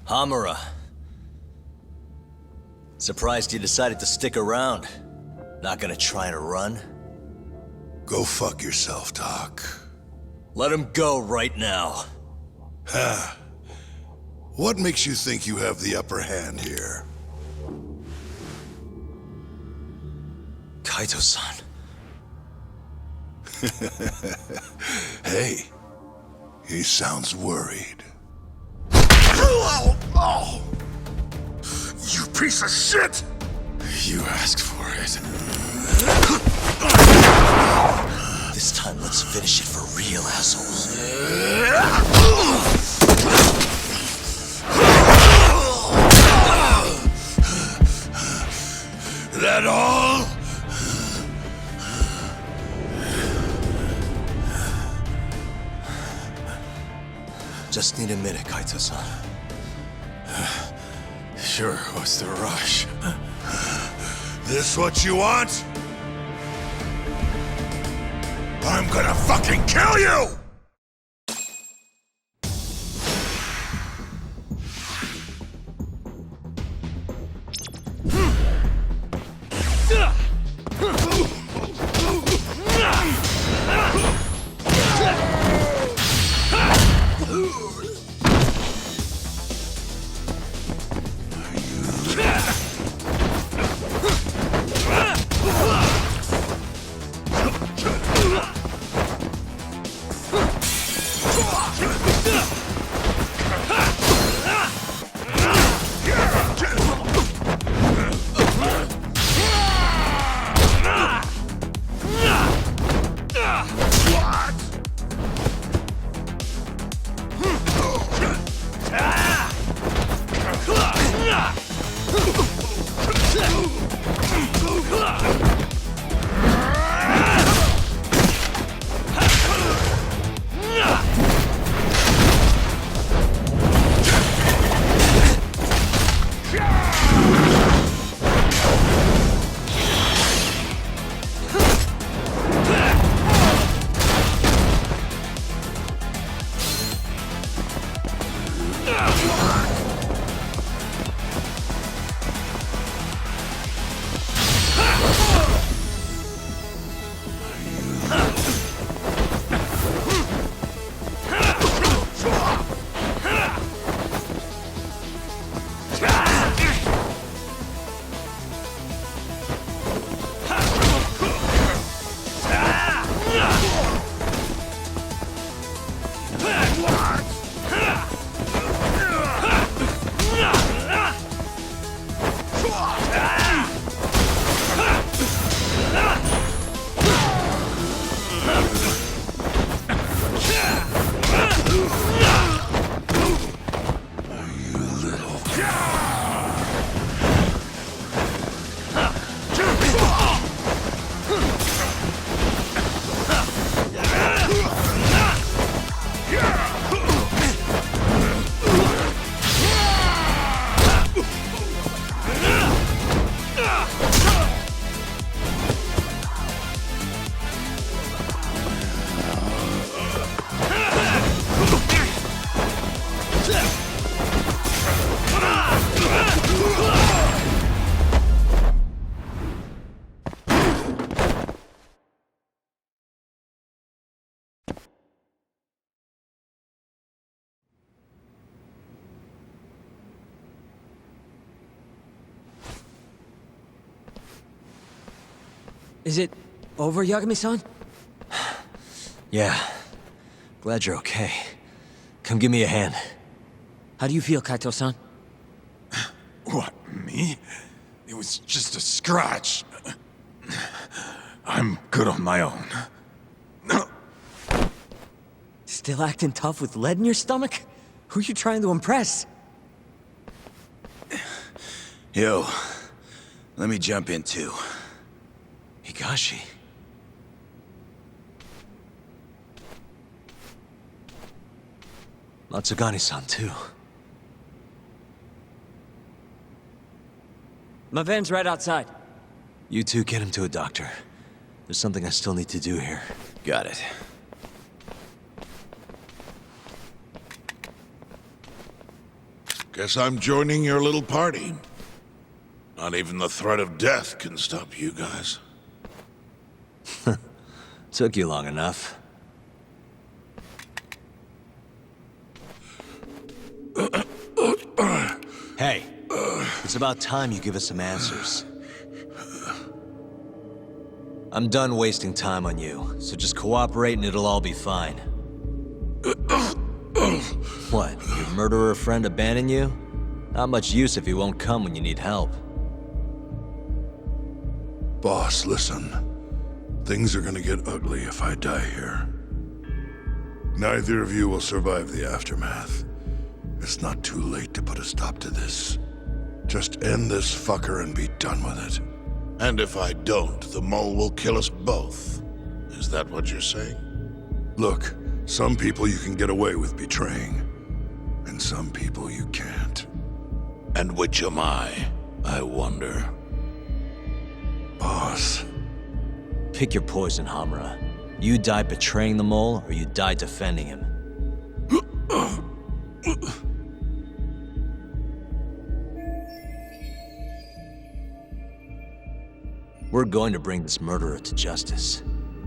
HAMURA. Surprised you decided to stick around. Not gonna try and run? Go fuck yourself, Doc. Let him go right now. Ha! What makes you think you have the upper hand here? Kaito-san. Hey, he sounds worried. Oh! You piece of shit! You asked for it. This time, let's finish it for real, assholes. That all? Just need a minute, Kaito-san. Sure, what's the rush? This what you want? I'm gonna fucking kill you! Is it over, Yagami-san? Yeah. Glad you're okay. Come give me a hand. How do you feel, Kaito-san? What, me? It was just a scratch. I'm good on my own. Still acting tough with lead in your stomach? Who you trying to impress? Yo, let me jump in too. Higashi. Matsugani-san, too. My van's right outside. You two get him to a doctor. There's something I still need to do here. Got it. Guess I'm joining your little party. Not even the threat of death can stop you guys. Took you long enough. Hey, it's about time you give us some answers. I'm done wasting time on you, so just cooperate and it'll all be fine. What, your murderer friend abandoned you? Not much use if he won't come when you need help. Boss, listen. Things are gonna get ugly if I die here. Neither of you will survive the aftermath. It's not too late to put a stop to this. Just end this fucker and be done with it. And if I don't, the mole will kill us both. Is that what you're saying? Look, some people you can get away with betraying, and some people you can't. And which am I wonder? Boss. Pick your poison, HAMURA. You die betraying the mole, or you die defending him. We're going to bring this murderer to justice.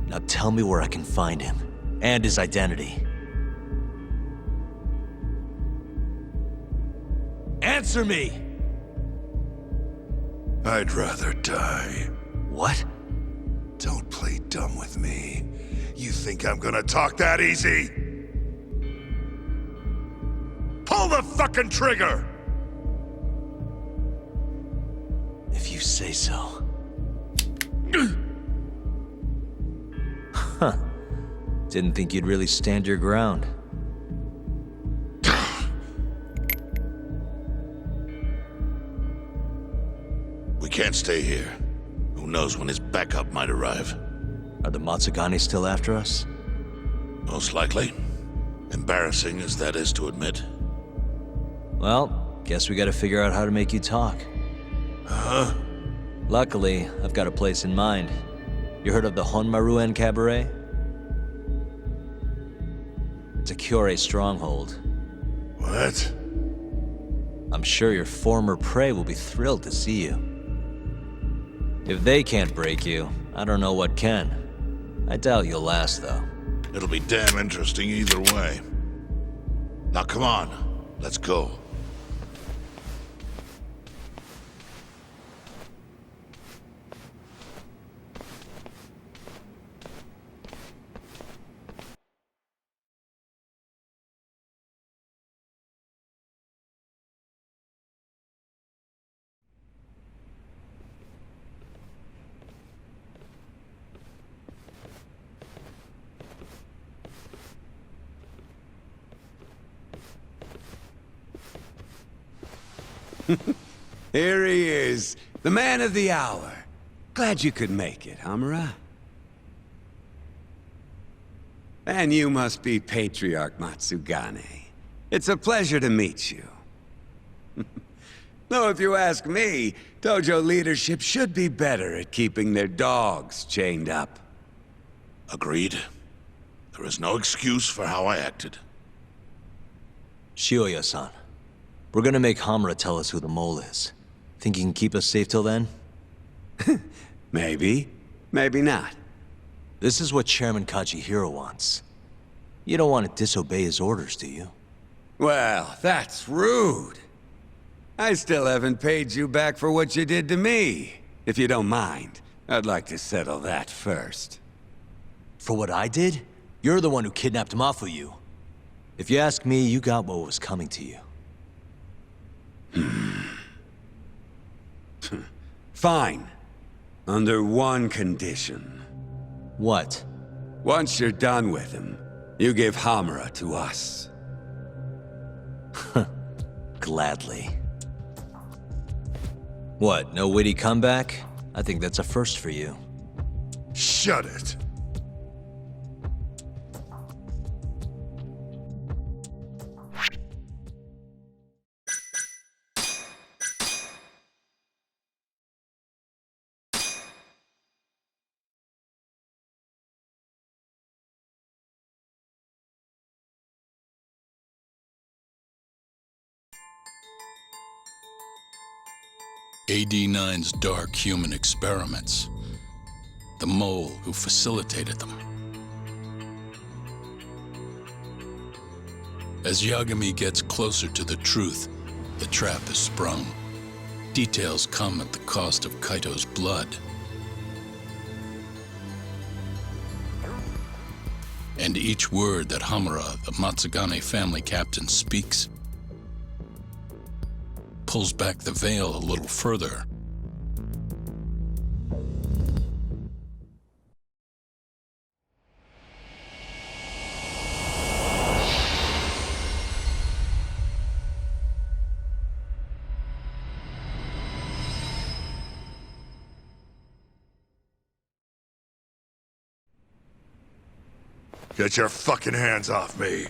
Now tell me where I can find him, and his identity. Answer me! I'd rather die. What? Don't play dumb with me. You think I'm gonna talk that easy? Pull the fucking trigger! If you say so. Huh. Didn't think you'd really stand your ground. We can't stay here. Who knows when his backup might arrive? Are the Matsugani still after us? Most likely. Embarrassing as that is to admit. Well, guess we gotta figure out how to make you talk. Huh? Luckily, I've got a place in mind. You heard of the HAMURA Cabaret? It's a Kyorei stronghold. What? I'm sure your former prey will be thrilled to see you. If they can't break you, I don't know what can. I doubt you'll last, though. It'll be damn interesting either way. Now come on, let's go. Here he is, the man of the hour. Glad you could make it, HAMURA. And you must be Patriarch Matsugane. It's a pleasure to meet you. Though if you ask me, dojo leadership should be better at keeping their dogs chained up. Agreed. There is no excuse for how I acted. Shioya-san, we're gonna make HAMURA tell us who the mole is. Think you can keep us safe till then? Maybe, maybe not. This is what Chairman Kajihiro wants. You don't want to disobey his orders, do you? Well, that's rude. I still haven't paid you back for what you did to me. If you don't mind, I'd like to settle that first. For what I did? You're the one who kidnapped Mafuyu. If you ask me, you got what was coming to you. Fine. Under one condition. What? Once you're done with him, you give HAMURA to us. Gladly. What, no witty comeback? I think that's a first for you. Shut it. AD-9's dark human experiments. The mole who facilitated them. As Yagami gets closer to the truth, the trap is sprung. Details come at the cost of Kaito's blood. And each word that Hamura, the Matsugane family captain, speaks pulls back the veil a little further. Get your fucking hands off me!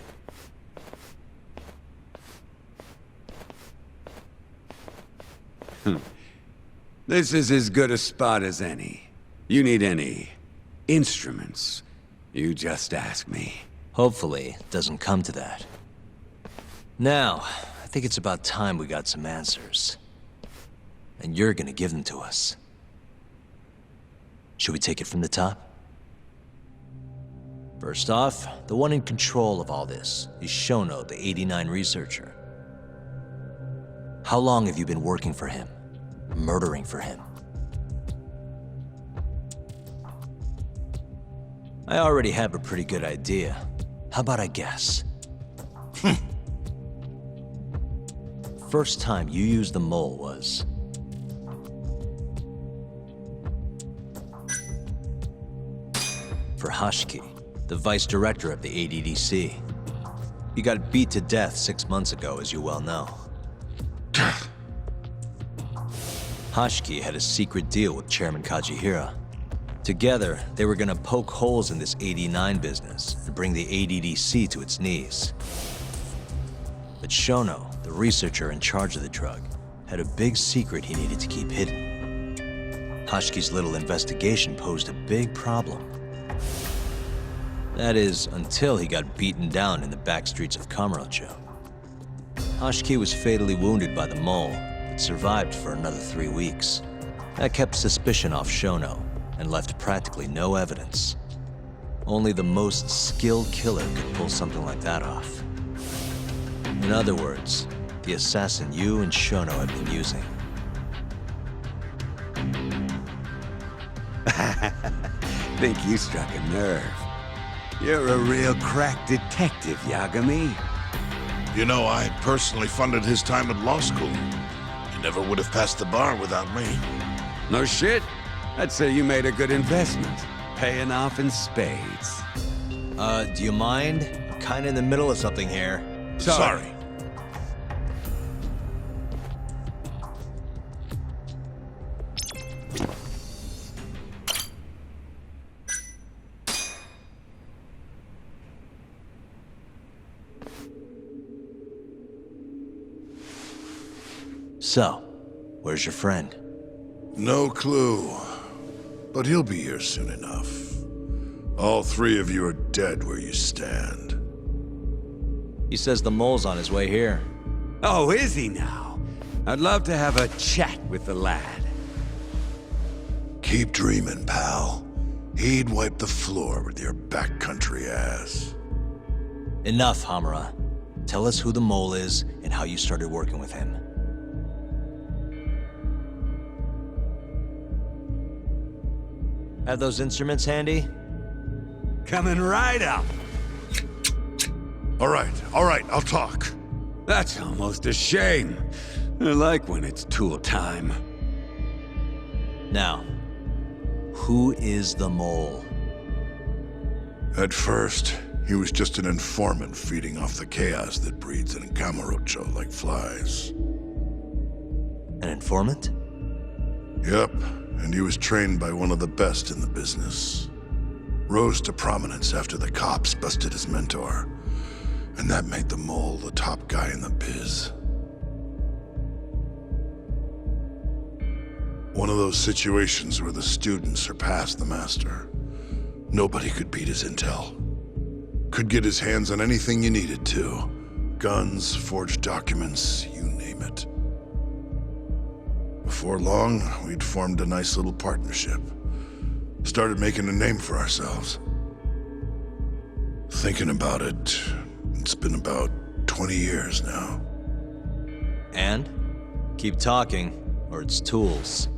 This is as good a spot as any. You need any instruments, you just ask me. Hopefully, it doesn't come to that. Now, I think it's about time we got some answers. And you're gonna give them to us. Should we take it from the top? First off, the one in control of all this is Shono, the 89 researcher. How long have you been working for him? Murdering for him? I already have a pretty good idea. How about I guess? First time you used the mole was... for Hashiki, the vice director of the ADDC. He got beat to death 6 months ago, as you well know. Hashiki had a secret deal with Chairman Kajihira. Together, they were gonna poke holes in this 89 business and bring the ADDC to its knees. But Shono, the researcher in charge of the drug, had a big secret he needed to keep hidden. Hashiki's little investigation posed a big problem. That is, until he got beaten down in the back streets of Kamurocho. Hashiki was fatally wounded by the mole, but survived for another 3 weeks. That kept suspicion off Shono, and left practically no evidence. Only the most skilled killer could pull something like that off. In other words, the assassin you and Shono have been using. Think you struck a nerve. You're a real crack detective, Yagami. You know, I personally funded his time at law school. He never would have passed the bar without me. No shit? I'd say you made a good investment. Paying off in spades. Do you mind? I'm kinda in the middle of something here. Sorry. So, where's your friend? No clue. But he'll be here soon enough. All 3 of you are dead where you stand. He says the mole's on his way here. Oh, is he now? I'd love to have a chat with the lad. Keep dreaming, pal. He'd wipe the floor with your backcountry ass. Enough, Hamura. Tell us who the mole is and how you started working with him. Have those instruments handy? Coming right up. All right, I'll talk. That's almost a shame. I like when it's tool time. Now, who is the mole? At first, he was just an informant feeding off the chaos that breeds in Kamurocho like flies. An informant? Yep, and he was trained by one of the best in the business. Rose to prominence after the cops busted his mentor. And that made the mole the top guy in the biz. One of those situations where the student surpassed the master. Nobody could beat his intel. Could get his hands on anything you needed to. Guns, forged documents, you name it. Before long, we'd formed a nice little partnership. Started making a name for ourselves. Thinking about it, it's been about 20 years now. And? Keep talking, or it's tools.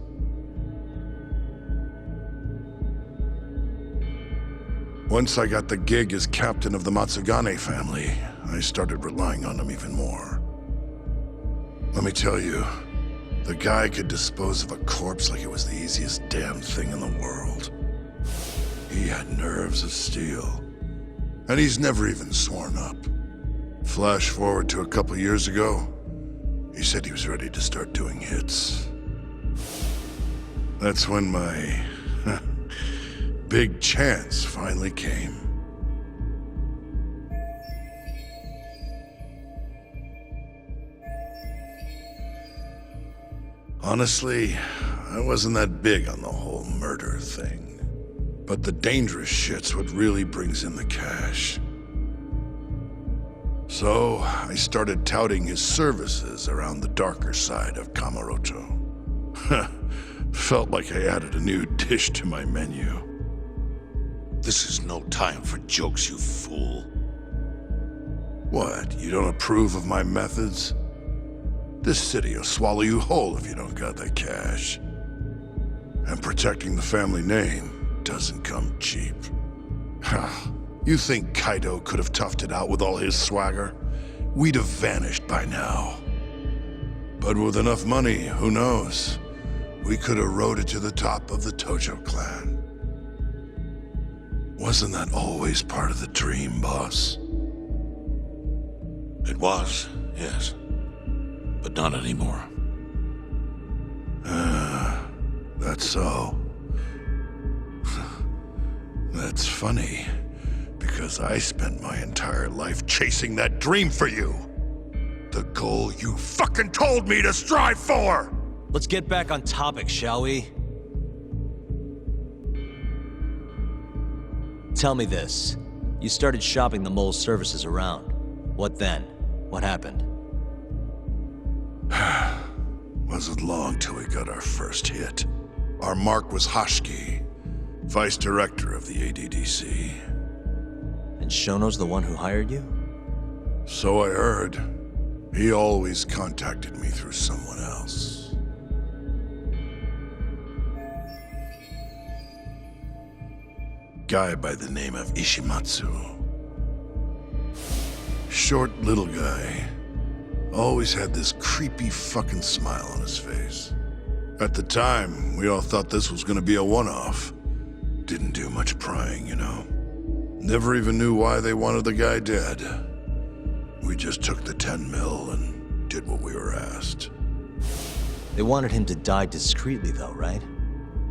Once I got the gig as captain of the Matsugane family, I started relying on him even more. Let me tell you, the guy could dispose of a corpse like it was the easiest damn thing in the world. He had nerves of steel. And he's never even sworn up. Flash forward to a couple years ago, he said he was ready to start doing hits. That's when my big chance finally came. Honestly, I wasn't that big on the whole murder thing. But the dangerous shit's what really brings in the cash. So, I started touting his services around the darker side of Kamurocho. Felt like I added a new dish to my menu. This is no time for jokes, you fool. What, you don't approve of my methods? This city will swallow you whole if you don't got that cash. And protecting the family name doesn't come cheap. You think Kaido could have toughed it out with all his swagger? We'd have vanished by now. But with enough money, who knows? We could have rode it to the top of the Tojo clan. Wasn't that always part of the dream, boss? It was, yes. But not anymore. That's so. That's funny, because I spent my entire life chasing that dream for you. The goal you fucking told me to strive for! Let's get back on topic, shall we? Tell me this. You started shopping the mole's services around. What then? What happened? Wasn't long till we got our first hit. Our mark was Hashki, vice director of the ADDC. And Shono's the one who hired you? So I heard. He always contacted me through someone else. Guy by the name of Ishimatsu. Short little guy. Always had this creepy fucking smile on his face. At the time, we all thought this was gonna be a one-off. Didn't do much prying, you know. Never even knew why they wanted the guy dead. We just took the 10 mil and did what we were asked. They wanted him to die discreetly though, right?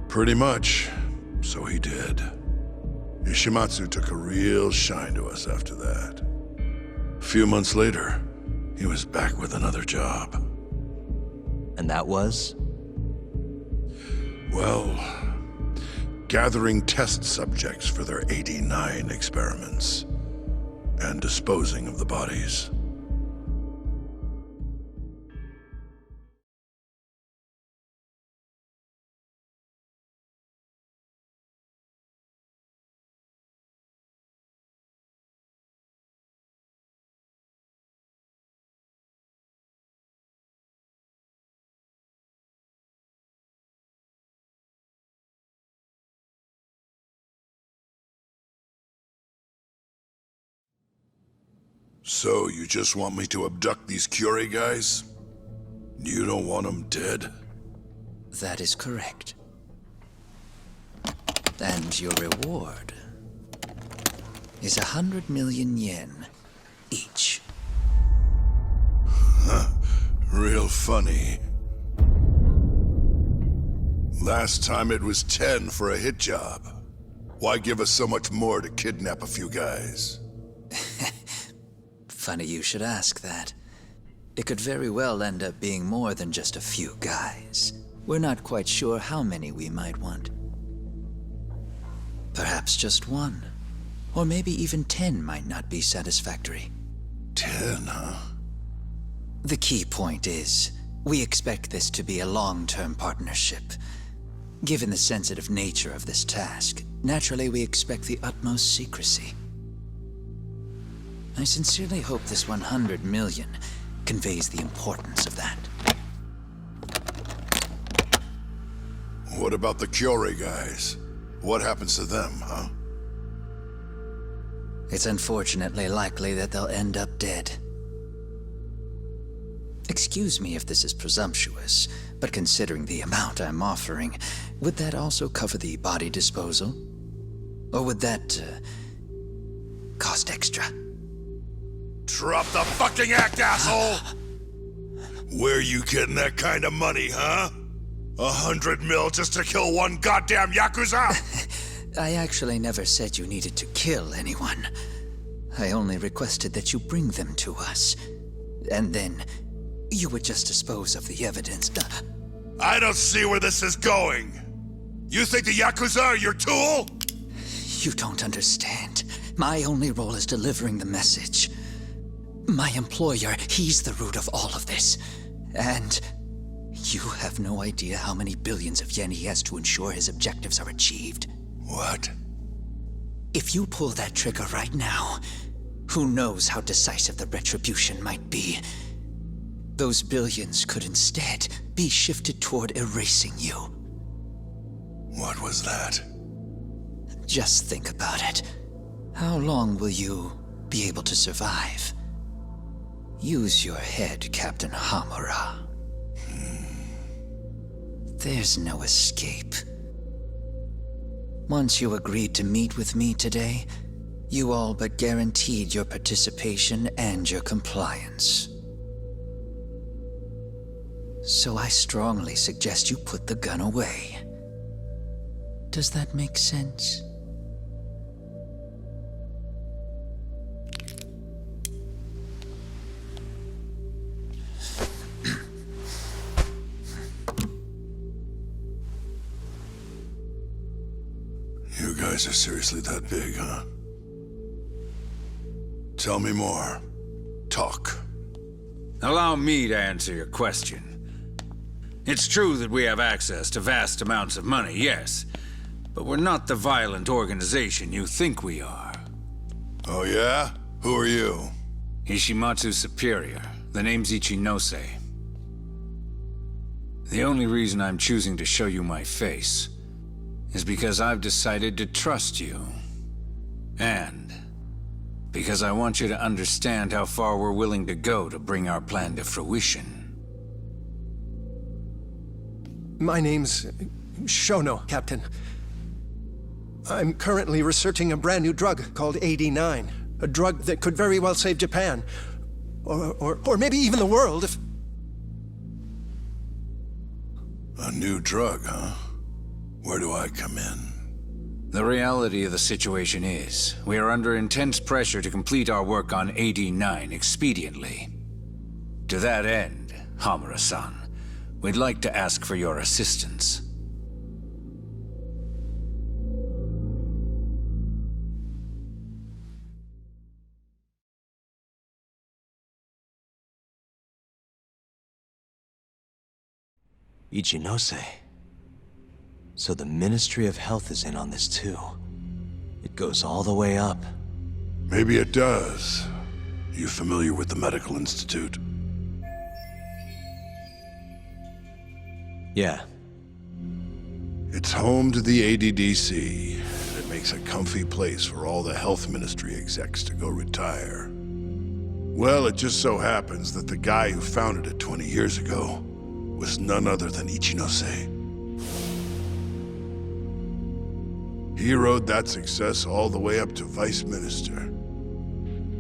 Pretty much. So he did. Ishimatsu took a real shine to us after that. A few months later, he was back with another job. And that was? Well, gathering test subjects for their 89 experiments. And disposing of the bodies. So, you just want me to abduct these Curie guys? You don't want them dead? That is correct. And your reward is 100 million yen each. Real funny. Last time it was 10 for a hit job. Why give us so much more to kidnap a few guys? Funny you should ask that. It could very well end up being more than just a few guys. We're not quite sure how many we might want. Perhaps just one. Or maybe even 10 might not be satisfactory. 10, huh? The key point is, We expect this to be a long-term partnership. Given the sensitive nature of this task, naturally we expect the utmost secrecy. I sincerely hope this 100 million conveys the importance of that. What about the Curie guys? What happens to them, huh? It's unfortunately likely that they'll end up dead. Excuse me if this is presumptuous, but considering the amount I'm offering, would that also cover the body disposal? Or would that, cost extra? Drop the fucking act, asshole! Where you getting that kind of money, huh? 100 mil just to kill one goddamn Yakuza? I actually never said you needed to kill anyone. I only requested that you bring them to us. And then, you would just dispose of the evidence. I don't see where this is going. You think the Yakuza are your tool? You don't understand. My only role is delivering the message. My employer, he's the root of all of this. And you have no idea how many billions of yen he has to ensure his objectives are achieved. What? If you pull that trigger right now, who knows how decisive the retribution might be. Those billions could instead be shifted toward erasing you. What was that? Just think about it. How long will you be able to survive? Use your head, Captain HAMURA. There's no escape. Once you agreed to meet with me today, you all but guaranteed your participation and your compliance. So I strongly suggest you put the gun away. Does that make sense? You guys are seriously that big, huh? Tell me more. Talk. Allow me to answer your question. It's true that we have access to vast amounts of money, yes. But we're not the violent organization you think we are. Oh yeah? Who are you? Ishimatsu's superior. The name's Ichinose. The only reason I'm choosing to show you my face is because I've decided to trust you. And because I want you to understand how far we're willing to go to bring our plan to fruition. My name's Shono, Captain. I'm currently researching a brand new drug called AD9. A drug that could very well save Japan. Or maybe even the world if... A new drug, huh? Where do I come in? The reality of the situation is, we are under intense pressure to complete our work on AD9 expediently. To that end, Hamura-san, we'd like to ask for your assistance. Ichinose. So the Ministry of Health is in on this too. It goes all the way up. Maybe it does. You familiar with the Medical Institute? Yeah. It's home to the ADDC, and it makes a comfy place for all the health ministry execs to go retire. Well, it just so happens that the guy who founded it 20 years ago was none other than Ichinose. He rode that success all the way up to Vice Minister.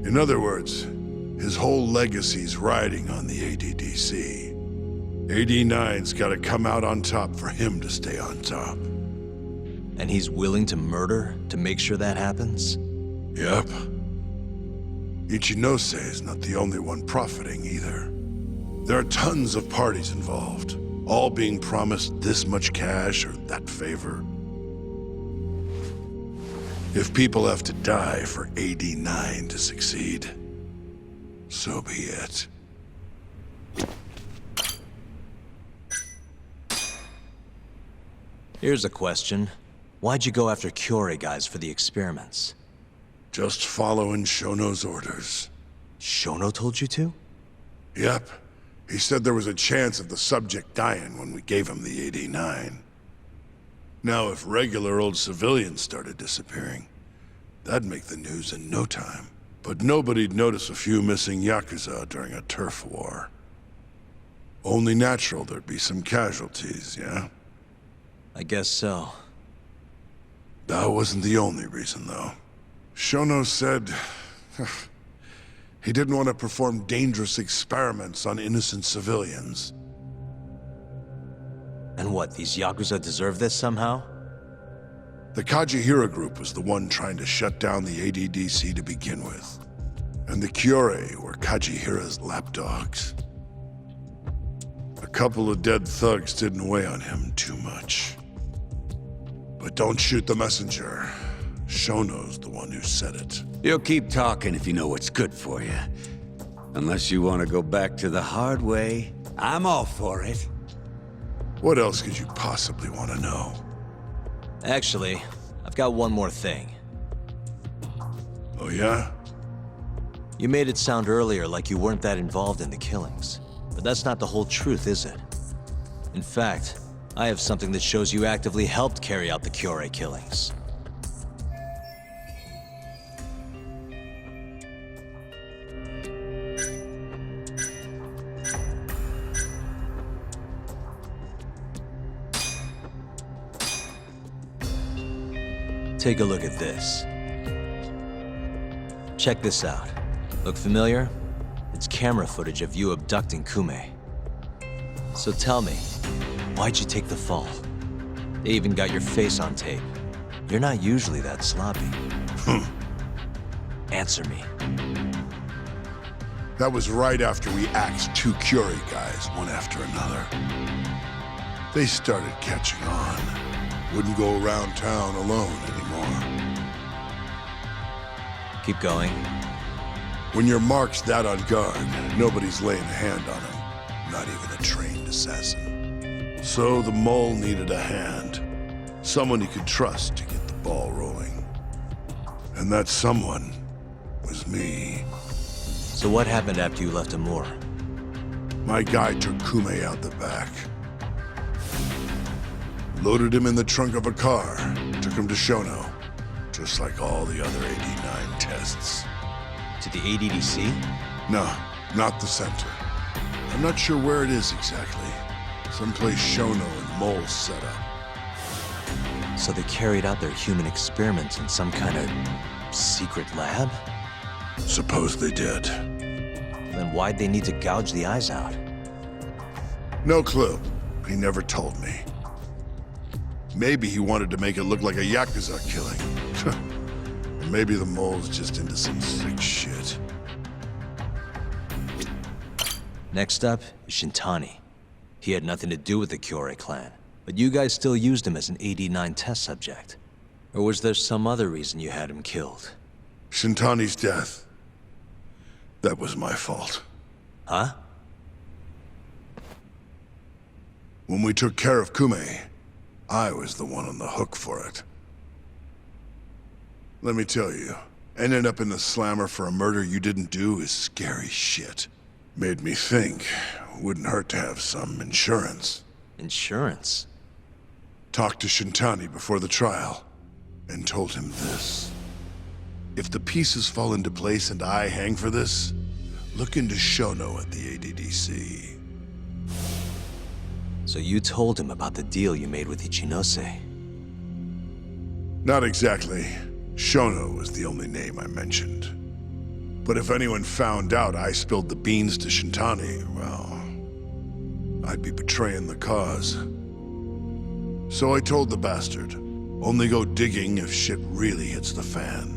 In other words, his whole legacy's riding on the ADDC. AD9's gotta come out on top for him to stay on top. And he's willing to murder to make sure that happens? Yep. Ichinose is not the only one profiting either. There are tons of parties involved, all being promised this much cash or that favor. If people have to die for AD9 to succeed, so be it. Here's a question. Why'd you go after Kyorei guys for the experiments? Just following Shono's orders. Shono told you to? Yep. He said there was a chance of the subject dying when we gave him the 89. Now, if regular old civilians started disappearing, that'd make the news in no time. But nobody'd notice a few missing Yakuza during a turf war. Only natural there'd be some casualties, yeah? I guess so. That wasn't the only reason, though. Shono said he didn't want to perform dangerous experiments on innocent civilians. And what, these Yakuza deserve this somehow? The Kajihira group was the one trying to shut down the ADDC to begin with. And the Kyorei were Kajihira's lapdogs. A couple of dead thugs didn't weigh on him too much. But don't shoot the messenger. Shono's the one who said it. You'll keep talking if you know what's good for you. Unless you want to go back to the hard way, I'm all for it. What else could you possibly want to know? Actually, I've got one more thing. Oh yeah? You made it sound earlier like you weren't that involved in the killings. But that's not the whole truth, is it? In fact, I have something that shows you actively helped carry out the Kyorei killings. Take a look at this. Check this out. Look familiar? It's camera footage of you abducting Kume. So tell me, why'd you take the fall? They even got your face on tape. You're not usually that sloppy. Answer me. That was right after we axed two Kyorei guys, one after another. They started catching on. Wouldn't go around town alone anymore. Keep going. When your mark's that on guard, nobody's laying a hand on him. Not even a trained assassin. So the mole needed a hand. Someone he could trust to get the ball rolling. And that someone was me. So what happened after you left HAMURA? My guy took Kume out the back. Loaded him in the trunk of a car. Took him to Shono. Just like all the other 89 tests. To the ADDC? No, not the center. I'm not sure where it is exactly. Someplace Shono and Mole set up. So they carried out their human experiments in some kind of secret lab? Suppose they did. Then why'd they need to gouge the eyes out? No clue. He never told me. Maybe he wanted to make it look like a Yakuza killing. Or maybe the mole's just into some sick shit. Next up is Shintani. He had nothing to do with the Kyorei clan, but you guys still used him as an 89 test subject. Or was there some other reason you had him killed? Shintani's death. That was my fault. Huh? When we took care of Kume, I was the one on the hook for it. Let me tell you, ending up in the slammer for a murder you didn't do is scary shit. Made me think, wouldn't hurt to have some insurance. Insurance? Talked to Shintani before the trial, and told him this. If the pieces fall into place and I hang for this, look into Shono at the ADDC. So you told him about the deal you made with Ichinose? Not exactly. Shono was the only name I mentioned. But if anyone found out I spilled the beans to Shintani, well, I'd be betraying the cause. So I told the bastard, only go digging if shit really hits the fan.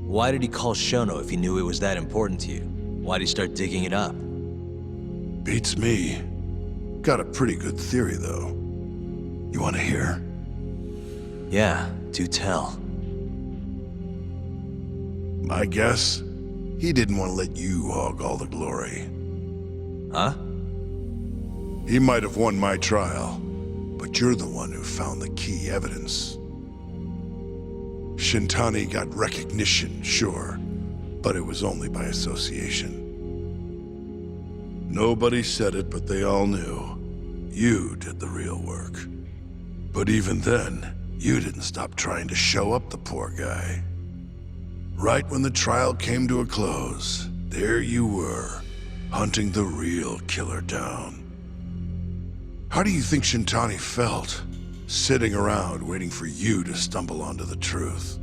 Why did he call Shono if he knew it was that important to you? Why'd he start digging it up? Beats me. Got a pretty good theory, though. You want to hear? Yeah, do tell. My guess? He didn't want to let you hog all the glory. Huh? He might have won my trial, But you're the one who found the key evidence. Shintani got recognition, sure, but it was only by association. Nobody said it, but they all knew. You did the real work. But even then, you didn't stop trying to show up the poor guy. Right when the trial came to a close, there you were, hunting the real killer down. How do you think Shintani felt, sitting around waiting for you to stumble onto the truth?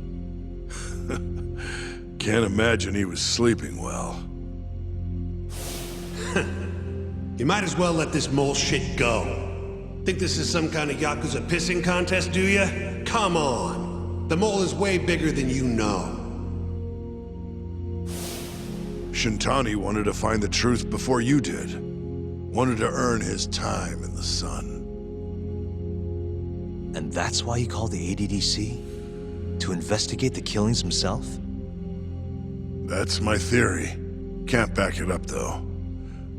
Can't imagine he was sleeping well. You might as well let this mole shit go. Think this is some kind of Yakuza pissing contest, do ya? Come on. The mole is way bigger than you know. Shintani wanted to find the truth before you did. Wanted to earn his time in the sun. And that's why he called the ADDC? To investigate the killings himself? That's my theory. Can't back it up, though.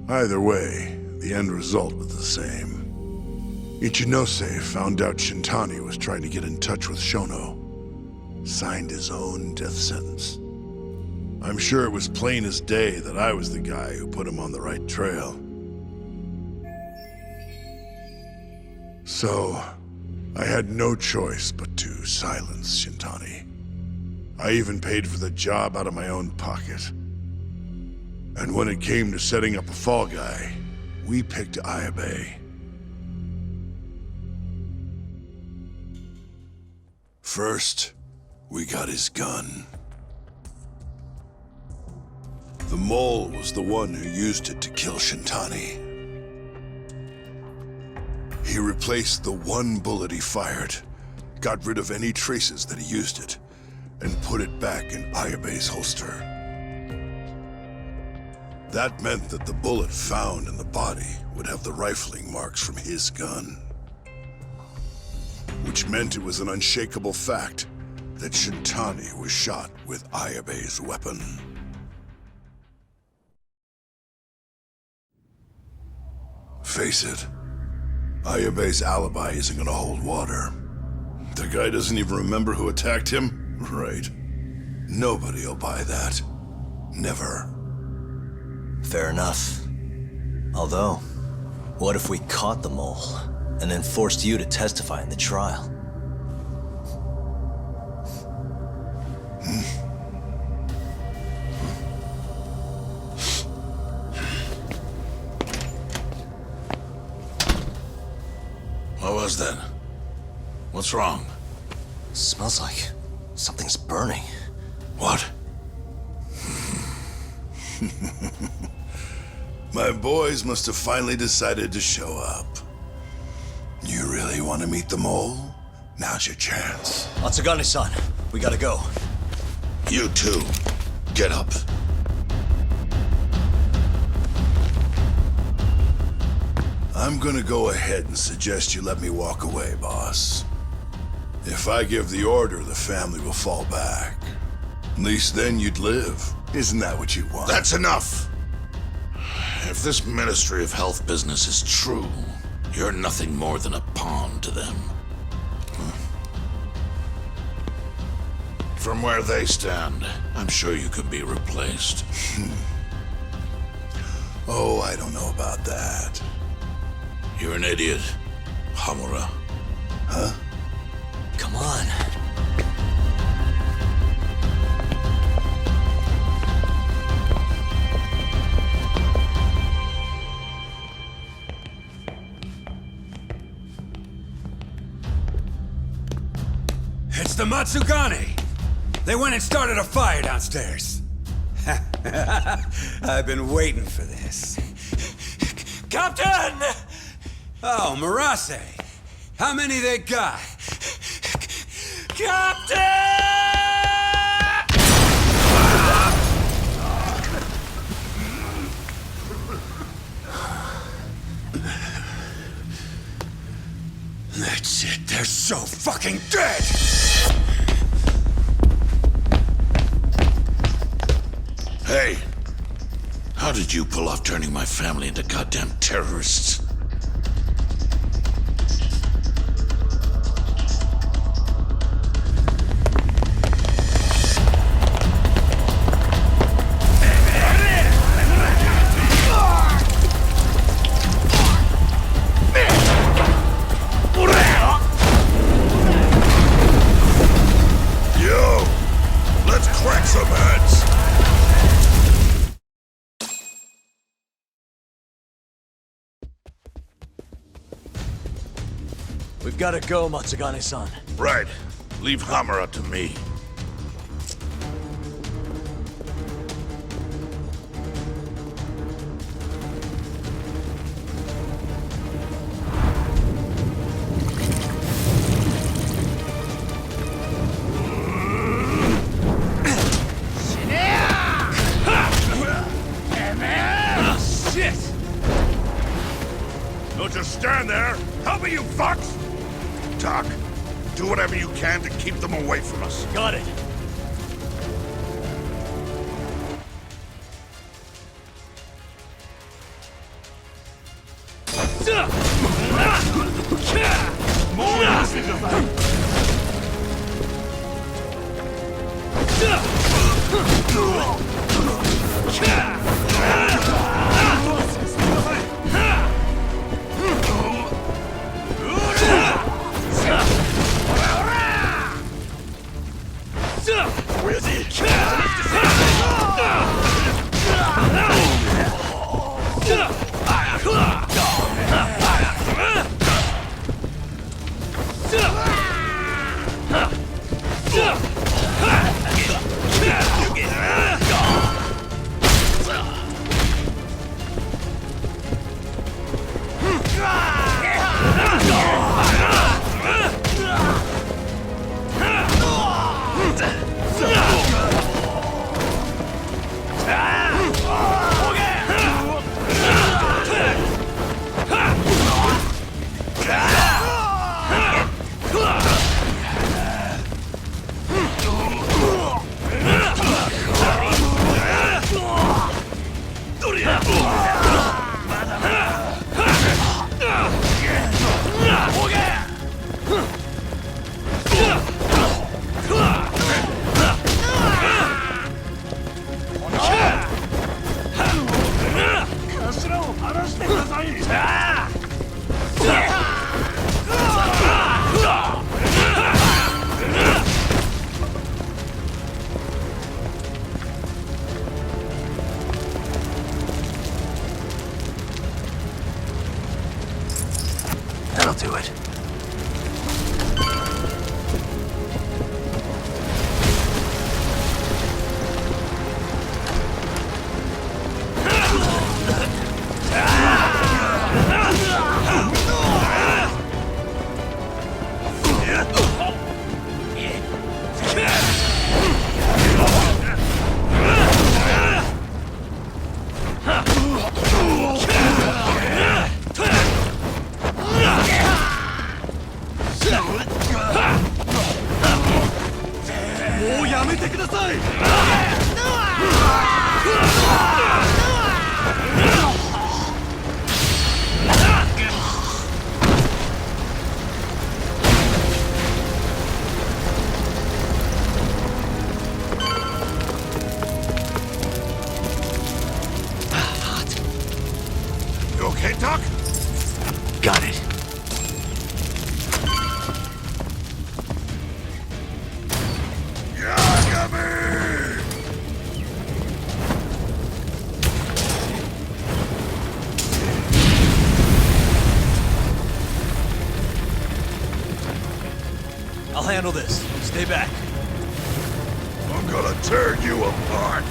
Either way, the end result was the same. Ichinose found out Shintani was trying to get in touch with Shono. Signed his own death sentence. I'm sure it was plain as day that I was the guy who put him on the right trail. So, I had no choice but to silence Shintani. I even paid for the job out of my own pocket. And when it came to setting up a fall guy, we picked Ayabe. First, we got his gun. The mole was the one who used it to kill Shintani. He replaced the one bullet he fired, got rid of any traces that he used it, and put it back in Ayabe's holster. That meant that the bullet found in the body would have the rifling marks from his gun. Which meant it was an unshakable fact that Shintani was shot with Ayabe's weapon. Face it, Ayabe's alibi isn't gonna hold water. The guy doesn't even remember who attacked him? Right. Nobody'll buy that. Never. Fair enough. Although, what if we caught the mole, and then forced you to testify in the trial? What was that? What's wrong? Smells like something's burning. What? My boys must have finally decided to show up. You really want to meet the mole? Now's your chance. Atsugane-san, we gotta go. You too. Get up. I'm gonna go ahead and suggest you let me walk away, boss. If I give the order, the family will fall back. At least then you'd live. Isn't that what you want? That's enough! If this Ministry of Health business is true, you're nothing more than a pawn to them. From where they stand, I'm sure you can be replaced. Oh, I don't know about that. You're an idiot, Hamura. Huh? Come on. It's the Matsugane! They went and started a fire downstairs. I've been waiting for this. Captain! Oh, Murase. How many they got? Captain! That's it. They're so fucking dead! Hey! How did you pull off turning my family into goddamn terrorists? We've got to go, Matsugane-san. Right. Leave HAMURA to me. Don't just stand there! Help me, you fucks! Doc, do whatever you can to keep them away from us. Got it. That'll do it. You okay, Doc? Got it. I'll handle this. Stay back. I'm gonna tear you apart.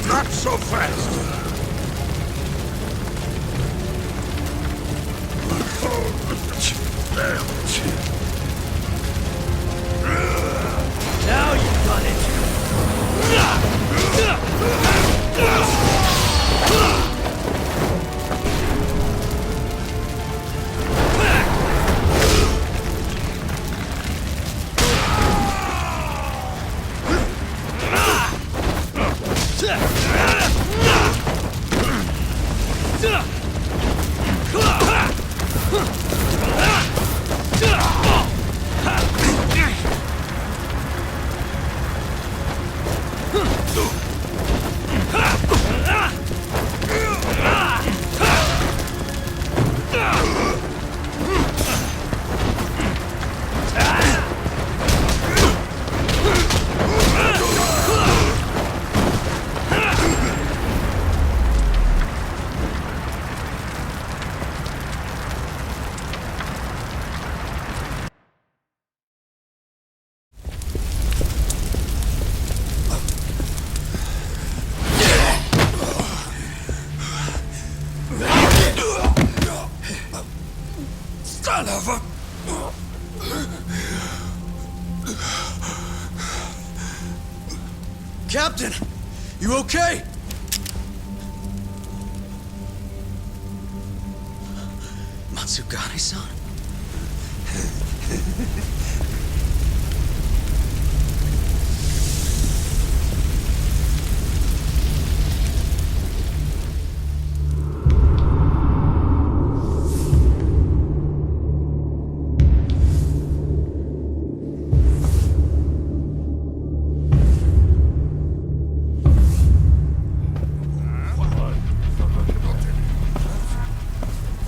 Not so fast! Now you've done it! Son of a... Captain! You okay? Matsugane-san?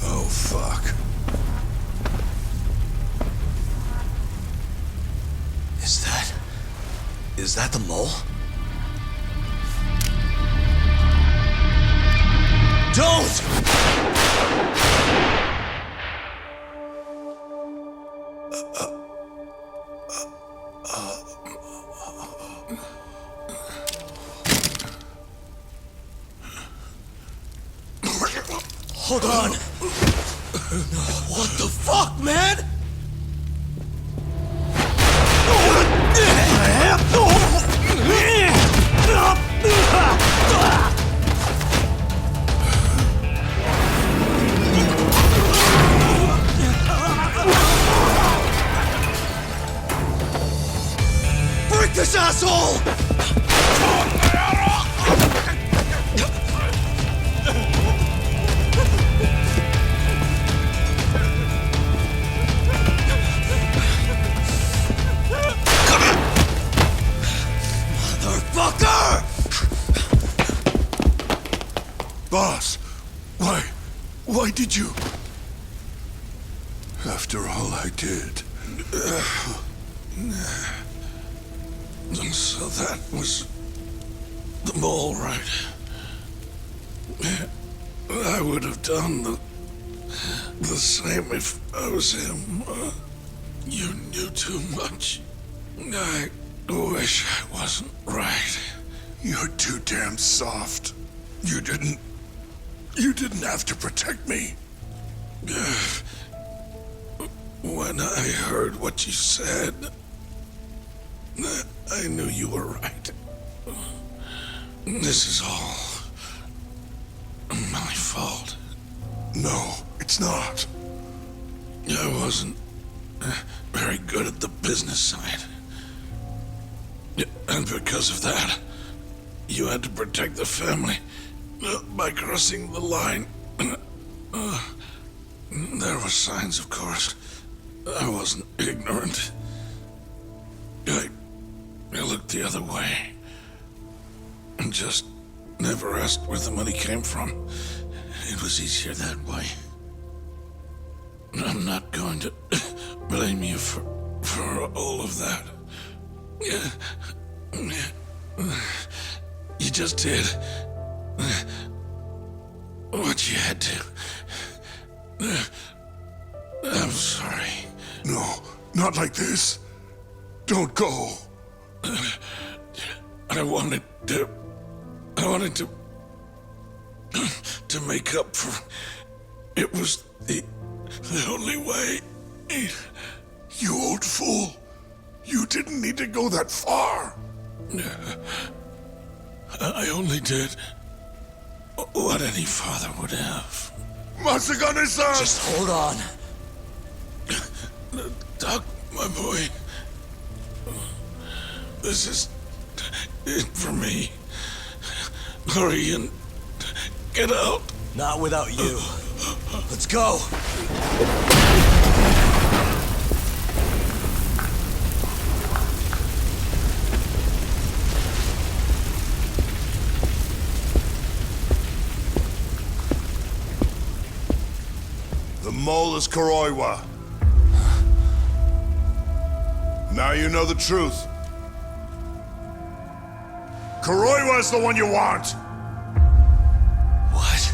Oh, fuck. Is that the mole? Don't! Hold on! What the fuck, man? Break this asshole! Motherfucker! Boss, why did you? After all I did. So that was the mole, right? I would have done the same if I was him. You knew too much. I wish I wasn't right. You're too damn soft. You didn't have to protect me. When I heard what you said, I knew you were right. This is all my fault. No, it's not. I wasn't very good at the business side. And because of that, you had to protect the family by crossing the line. There were signs, of course. I wasn't ignorant. I looked the other way and just never asked where the money came from. It was easier that way. I'm not going to blame you for all of that. You just did what you had to. I'm sorry. No, not like this. Don't go. I wanted to make up for. It was the only way. You old fool. You didn't need to go that far. I only did what any father would have. Masagane-san! Just hold on. Doc, my boy. This is it for me. Hurry and get out. Not without you. Let's go. The mole is Kuroiwa. Now you know the truth. Kuroiwa's the one you want! What?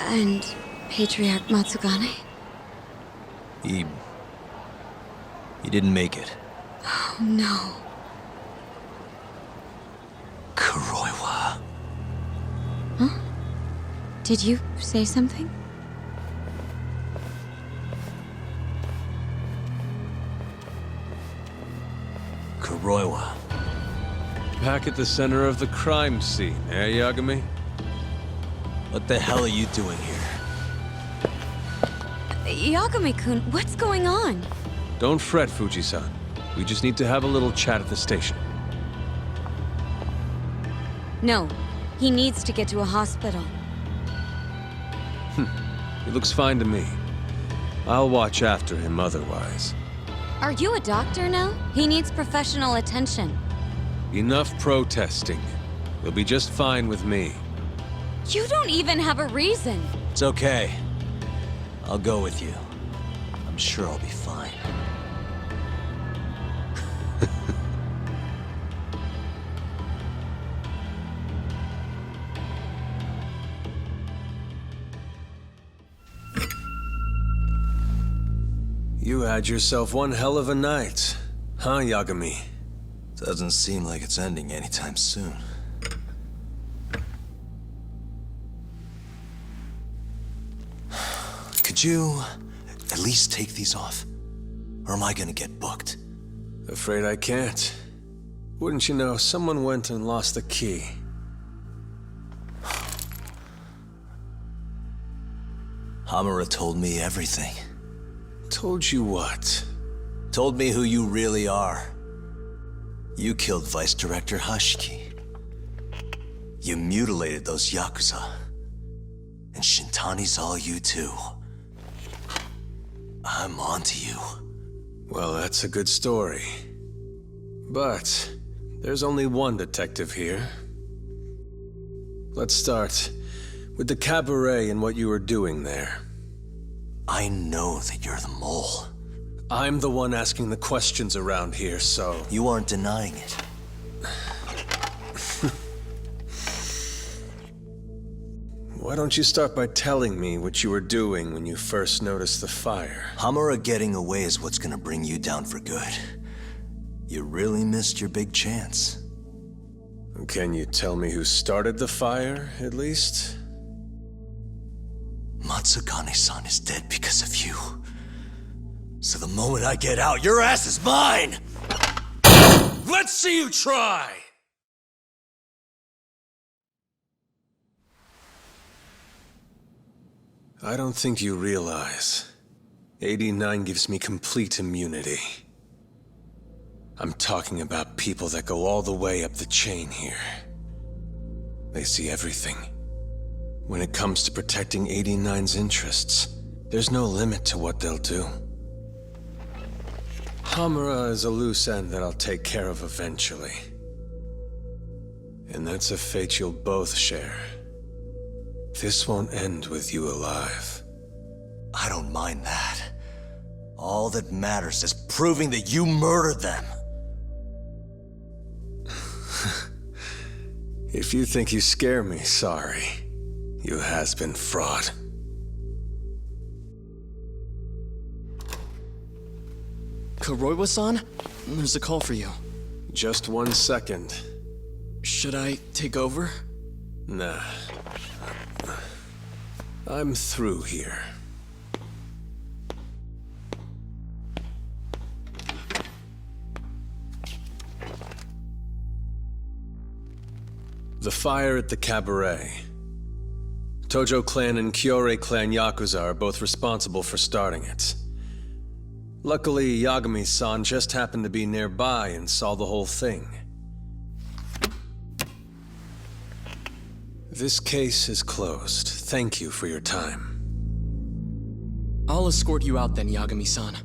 And Patriarch Matsugane? He didn't make it. Oh, no. Kuroiwa. Huh? Did you say something? Kuroiwa. Back at the center of the crime scene, eh, Yagami? What the hell are you doing here? Yagami-kun, what's going on? Don't fret, Fuji-san. We just need to have a little chat at the station. No, he needs to get to a hospital. He looks fine to me. I'll watch after him otherwise. Are you a doctor now? He needs professional attention. Enough protesting. He'll be just fine with me. You don't even have a reason. It's okay. I'll go with you. I'm sure I'll be fine. You had yourself one hell of a night, huh, Yagami? Doesn't seem like it's ending anytime soon. Could you at least take these off? Or am I gonna get booked? Afraid I can't. Wouldn't you know, someone went and lost the key. Hamura told me everything. Told you what? Told me who you really are. You killed Vice Director Hashiki. You mutilated those Yakuza. And Shintani's all you too. I'm onto you. Well, that's a good story. But there's only one detective here. Let's start with the cabaret and what you were doing there. I know that you're the mole. I'm the one asking the questions around here, so... You aren't denying it. Why don't you start by telling me what you were doing when you first noticed the fire? Hamura getting away is what's gonna bring you down for good. You really missed your big chance. Can you tell me who started the fire, at least? Matsugane-san is dead because of you. So the moment I get out, your ass is mine! Let's see you try! I don't think you realize. 89 gives me complete immunity. I'm talking about people that go all the way up the chain here. They see everything. When it comes to protecting 89's interests, there's no limit to what they'll do. HAMURA is a loose end that I'll take care of eventually. And that's a fate you'll both share. This won't end with you alive. I don't mind that. All that matters is proving that you murdered them. If you think you scare me, sorry. You has-been fraud. Kuroiwa-san? There's a call for you. Just 1 second. Should I take over? Nah. I'm through here. The fire at the cabaret. Tojo clan and Kyorei clan Yakuza are both responsible for starting it. Luckily, Yagami-san just happened to be nearby and saw the whole thing. This case is closed. Thank you for your time. I'll escort you out then, Yagami-san.